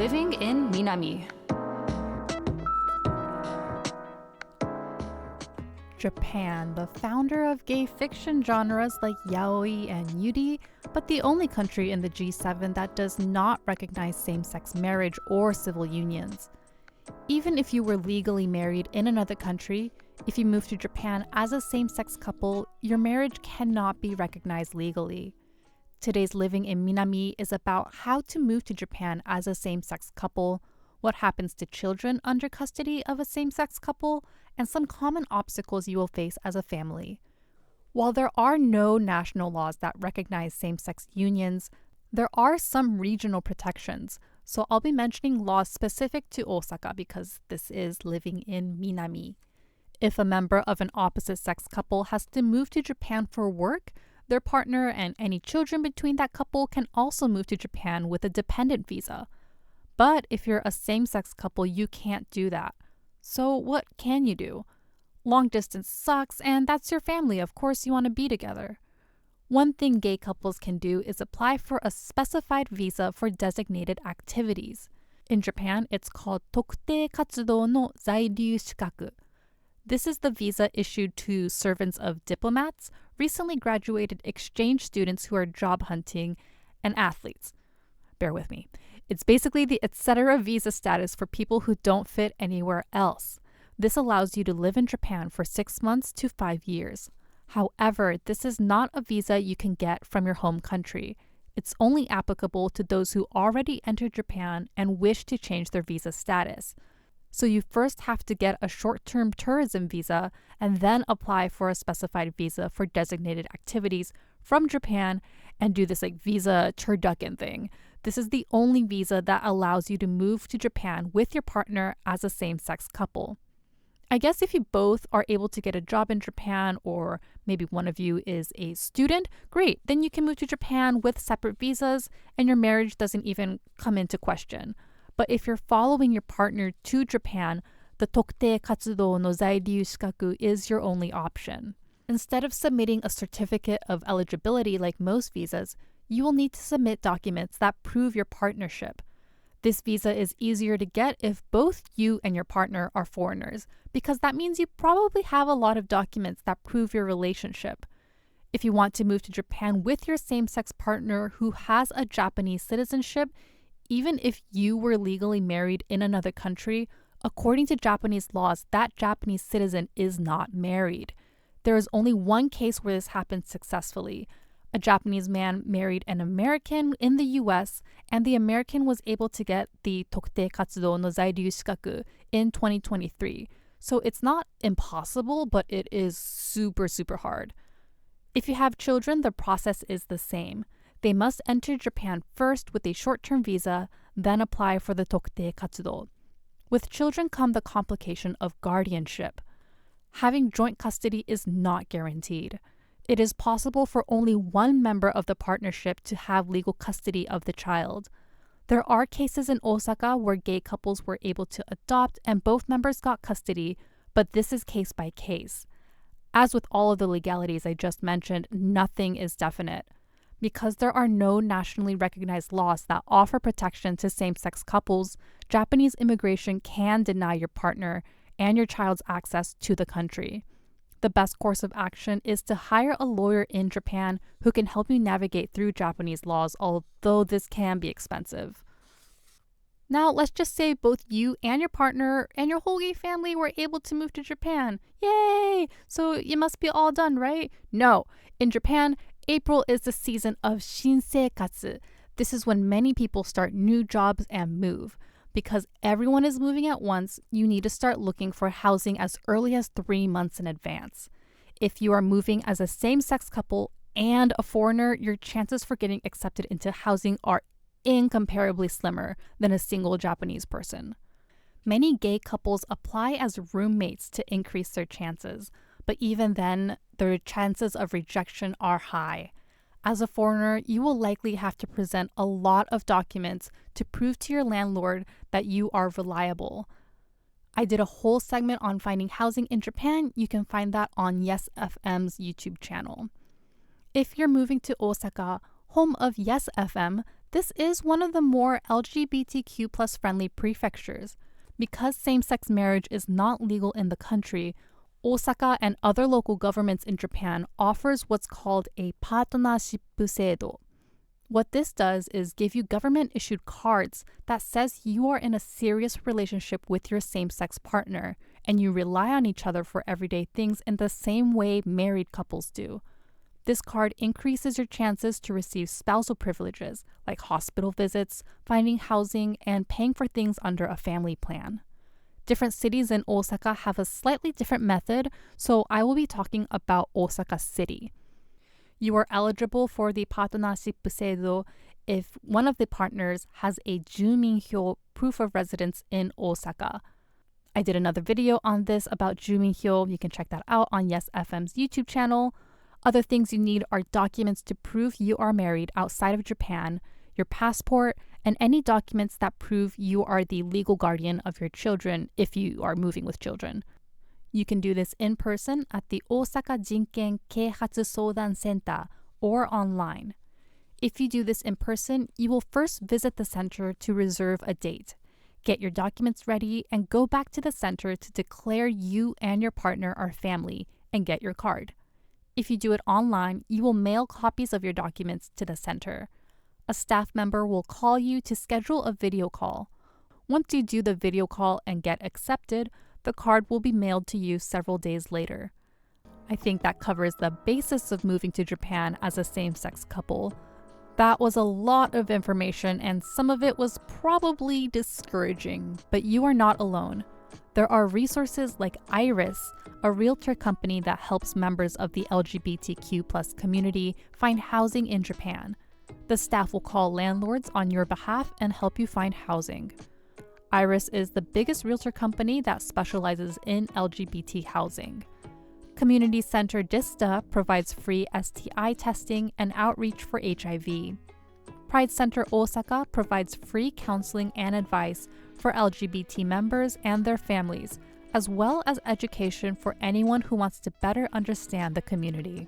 living in Minami. Japan, the founder of gay fiction genres like yaoi and yuri, but the only country in the G7 that does not recognize same-sex marriage or civil unions. Even if you were legally married in another country, if you move to Japan as a same-sex couple, your marriage cannot be recognized legally. Today's Living in Minami is about how to move to Japan as a same-sex couple, what happens to children under custody of a same-sex couple, and some common obstacles you will face as a family. While there are no national laws that recognize same-sex unions, there are some regional protections, so I'll be mentioning laws specific to Osaka because this is Living in Minami. If a member of an opposite-sex couple has to move to Japan for work, their partner and any children between that couple can also move to Japan with a dependent visa. But if you're a same-sex couple, you can't do that. So what can you do? Long distance sucks, and that's your family. Of course you want to be together. One thing gay couples can do is apply for a specified visa for designated activities. In Japan, it's called 特定活動の在留資格. This is the visa issued to servants of diplomats, recently graduated exchange students who are job hunting, and athletes. Bear with me. It's basically the etc. visa status for people who don't fit anywhere else. This allows you to live in Japan for 6 months to 5 years. However, this is not a visa you can get from your home country. It's only applicable to those who already entered Japan and wish to change their visa status. So you first have to get a short-term tourism visa and then apply for a specified visa for designated activities from Japan and do this visa turducken thing. This is the only visa that allows you to move to Japan with your partner as a same-sex couple. I guess if you both are able to get a job in Japan, or maybe one of you is a student, great, then you can move to Japan with separate visas and your marriage doesn't even come into question. But if you're following your partner to Japan, the 特定活動の在留資格 is your only option. Instead of submitting a certificate of eligibility like most visas, you will need to submit documents that prove your partnership. This visa is easier to get if both you and your partner are foreigners, because that means you probably have a lot of documents that prove your relationship. If you want to move to Japan with your same-sex partner who has a Japanese citizenship, even if you were legally married in another country, according to Japanese laws, that Japanese citizen is not married. There is only one case where this happened successfully. A Japanese man married an American in the US, and the American was able to get the 特定活動の在留資格 in 2023. So it's not impossible, but it is super, super hard. If you have children, the process is the same. They must enter Japan first with a short-term visa, then apply for the 特定活動. With children come the complication of guardianship. Having joint custody is not guaranteed. It is possible for only one member of the partnership to have legal custody of the child. There are cases in Osaka where gay couples were able to adopt and both members got custody, but this is case by case. As with all of the legalities I just mentioned, nothing is definite. Because there are no nationally recognized laws that offer protection to same-sex couples, Japanese immigration can deny your partner and your child's access to the country. The best course of action is to hire a lawyer in Japan who can help you navigate through Japanese laws, although this can be expensive. Now, let's just say both you and your partner and your whole gay family were able to move to Japan. Yay! So it must be all done, right? No. In Japan, April is the season of shinseikatsu. This is when many people start new jobs and move. Because everyone is moving at once, you need to start looking for housing as early as 3 months in advance. If you are moving as a same-sex couple and a foreigner, your chances for getting accepted into housing are incomparably slimmer than a single Japanese person. Many gay couples apply as roommates to increase their chances, but even then, their chances of rejection are high. As a foreigner, you will likely have to present a lot of documents to prove to your landlord that you are reliable. I did a whole segment on finding housing in Japan. You can find that on Yes FM's YouTube channel. If you're moving to Osaka, home of Yes FM, This is one of the more LGBTQ plus friendly prefectures. Because same-sex marriage is not legal in the country, Osaka and other local governments in Japan offers what's called a partnership seido. What this does is give you government-issued cards that says you are in a serious relationship with your same-sex partner and you rely on each other for everyday things in the same way married couples do. This card increases your chances to receive spousal privileges like hospital visits, finding housing, and paying for things under a family plan. Different cities in Osaka have a slightly different method, so I will be talking about Osaka City. You are eligible for the partnership seido if one of the partners has a Juminhyo proof of residence in Osaka. I did another video on this about Juminhyo. You can check that out on Yes FM's YouTube channel. Other things you need are documents to prove you are married outside of Japan, your passport, and any documents that prove you are the legal guardian of your children if you are moving with children. You can do this in person at the Osaka Jinken Keihatsu Soudan Center or online. If you do this in person, you will first visit the center to reserve a date. Get your documents ready and go back to the center to declare you and your partner are family and get your card. If you do it online, you will mail copies of your documents to the center. A staff member will call you to schedule a video call. Once you do the video call and get accepted, the card will be mailed to you several days later. I think that covers the basis of moving to Japan as a same-sex couple. That was a lot of information and some of it was probably discouraging, but you are not alone. There are resources like Iris, a realtor company that helps members of the LGBTQ+ community find housing in Japan. The staff will call landlords on your behalf and help you find housing. Iris is the biggest realtor company that specializes in LGBT housing. Community Center Dista provides free STI testing and outreach for HIV. Pride Center Osaka provides free counseling and advice for LGBT members and their families, as well as education for anyone who wants to better understand the community.